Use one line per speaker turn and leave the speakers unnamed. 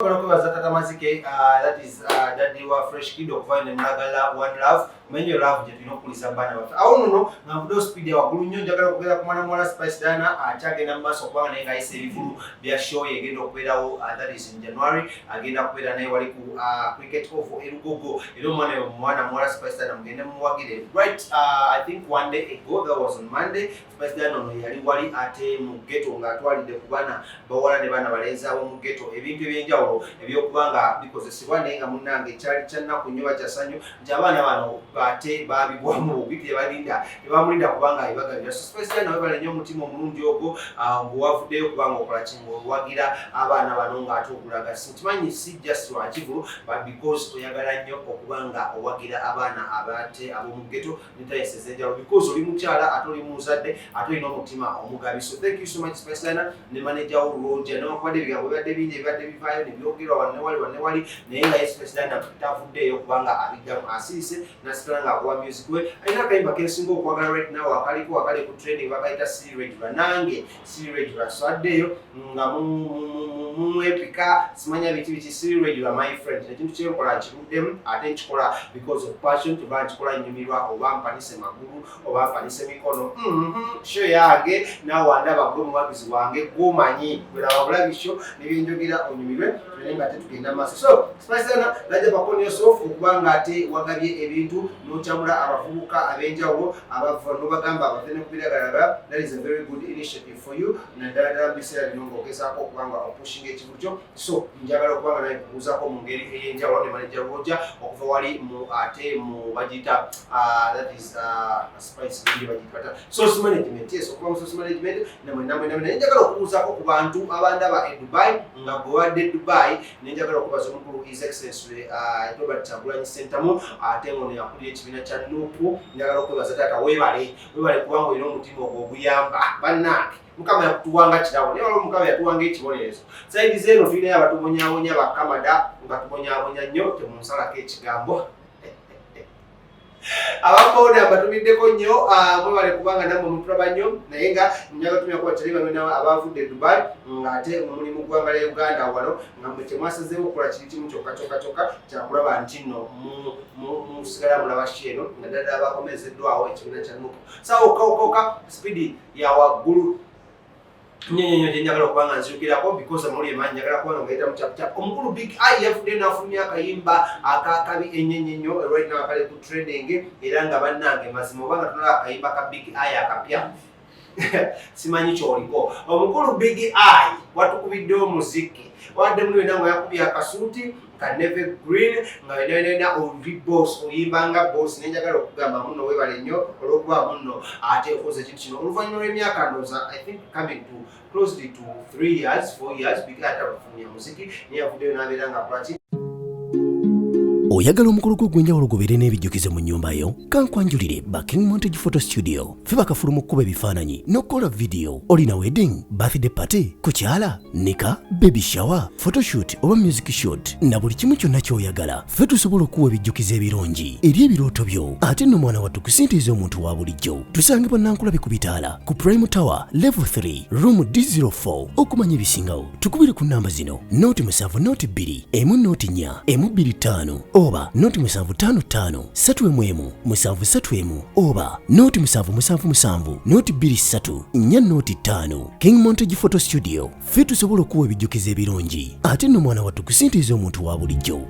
That is Daddy wa Fresh Kid okuvaine Mulagala One Love menyo love je tunokuliza bana baffe awo nno ngavudo speed ya wagulu nnyo njagala okugera ku mwana mwala Spice Dana akyagenda mu maaso kubanga naye ng'ayisa ebivulu bya show egenda okubeerawo that is in January agenda kubeera naye wali ku cricket off erugogo era omwana mwala Spice Dana mugende muwagire right I think one day ago that was on Monday Spice Dana ono yali wali ate mu ghetto ng'atwalidde ku bana bawala ne bana balenzi abo mu ghetto ebintu ebyenjawulo ebyokubanga bikozesebwa naye nga munnange kyali kyannaku nnyo bakyasanyu nti abaana bano bate babigwamu obiti tebamulinda kubanga ebagabira so Spice Dana webale nnyo omutima omulungi ogwo ng'owavuddeyo kubanga okola kingowagira abaana bano ng'ate okulaga sintimanyi si just lwakivulu but because oyagala nnyo okubanga owagira abaana abate ab'omu ghetto netayeseza enjalo because oli mukyala ate oli muzadde ate olina omutima omugabi so thank you so much Spice Dana ne manager wo Roger n'okwade ebigambo bibadde bingi ebibadde bivaayo ne byogerwa wanewali naye nga Spice Dana tavuddeyo kubanga abiddamu asirise nasigala ng'akuwa music we alina akayimba kensinga okwagala right now akaliko akali ku training bakayita Siri Regular nange Siri Regular so addeyo nga mumwepika simanya biti Siri Regular my friend ekintu kyenkola nkiruddemu ate nkikola because of passion tuba nkikola nnyumirwa oba mpanise magulu oba mpanise mikono sho yange nawe wandaba gwe muwagizi wange gwomanyi bwera wabulabisho nebyenjogera onyumirwe tuli nga tetugenda maaso so Spice Dana najja bakoni yourself okubanga ate wagabye ebintu n'okyamula abavubuka ab'enjawulo abava n'obagamba abafene kubiragalaga that is a very good initiative for you naddala biseera bino ng'ogezaako okubanga opushinga ekivu kyo so njagala okubanga naye kubuuzaako mu ngeri ey'enjawulo ne manager Roger okuva wali ate mu bagiyita that is Spice bingi bagiyita source management yes okuba mu source management namwe njagala okubuuzaako ku bantu abandaba e Dubai nga gwewadde Dubai nenjagala okubaza omukulu His Excellency Robert Kyagulanyi Ssentamu ate ngono yakulira ekibiina kya Nuupu njagala okwebaza taata weebale kubanga olina omutima ogwo oguyamba bannange Mukama yakutuwanga kirawo naye olwo Mukama yatuwanga ekibonerezo saidi zeeno tulinayo abatubonyaabonya ba Canada nga tubonyaabonya nnyo temunsalako ekigambo abakoona batumiddeko nnyo mwebale kubanga namwe mutulaba nnyo naye nga njagala tumya kuba teri bamwe abavudde Dubai ng'ate muli mu ggwanga lya Uganda wano nga mwe temwasazeewo okukola kiri kimu kyokka kyakulaba nti nno musigala mulaba sheeno nga ddala abakomezeddwawo ekibiina kya Nuupu sawokawokoka sipiidi ya waggulu nyenyenyo gyenjagala okubanga nzirukirako because muli emanyi njagala kubanga ngaita mucapcap omukulu Big I yafudde n'afulumya akayimba akakabi ennyenyenyo right now akali ku trending era nga bannange mazima obanga tunala akayimba ka Big I akapya simanyi kyoliko omukulu Big I watukubiddewo muziki wadde muli wena nga yakubye akasuuti ka neve green nga wenena oli boss oyimbanga boss nenjagala okugamba muno webale nnyo olwokuba muno ate okoze ekintu kino oluvannyuma lw'emyaka ndooza I think coming to closely to 3 years 4 years Big I atafulumya muziki naye yavuddeyo n'abeera nga akolaki
oyagala omukolo gw'ogwenjawulo gobeere n'ebijjukize mu nnyumba yo kankwanjulire King Montage Photo Studio fe bakafuluma okukuba ebifaananyi n'okukola vidiyo olina wedding birthday party kukyala nika baby shower photoshoot oba music shoot na buli kimu kyonna ky'oyagala fe tusobola okuwa ebijjukize ebirungi eri ebirooto byo ate nno mwana wattu kusintiiza omuntu wa bulijjo tusangibwa Nankulabe ku bitaala ku Prime Tower level 3 room D04 okumanya ebisingawo tukubire ku namba zino noti 7 noti 2 emu noti 4 emu 25 oba noti 755 3 731 oba noti 777 noti 23 4 noti 5 King Montage Photo Studio fe tusobola okuwa ebijjukize ebirungi ate nno mwana wattu kusintiiza omuntu wa bulijjo